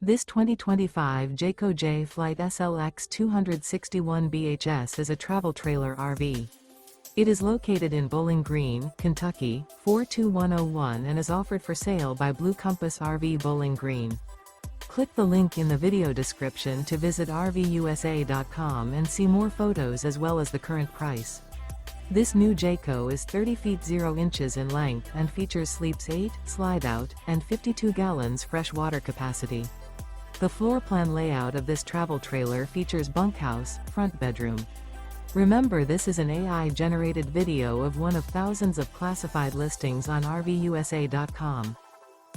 This 2025 Jayco Jay Flight SLX 261 BHS is a travel trailer RV. It is located in Bowling Green, Kentucky, 42101 and is offered for sale by Blue Compass RV Bowling Green. Click the link in the video description to visit RVUSA.com and see more photos as well as the current price. This new Jayco is 30 feet 0 inches in length and features sleeps 8, slide-out, and 52 gallons fresh water capacity. The floor plan layout of this travel trailer features bunkhouse, front bedroom. Remember, this is an AI-generated video of one of thousands of classified listings on RVUSA.com.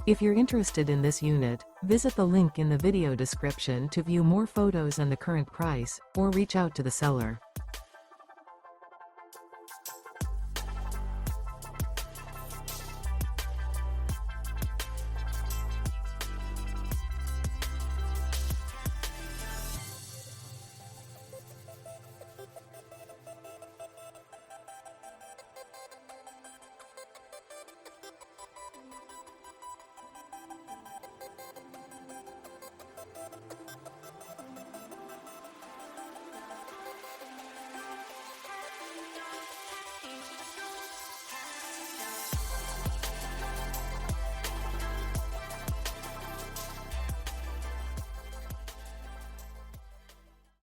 If you're interested in this unit, visit the link in the video description to view more photos and the current price, or reach out to the seller.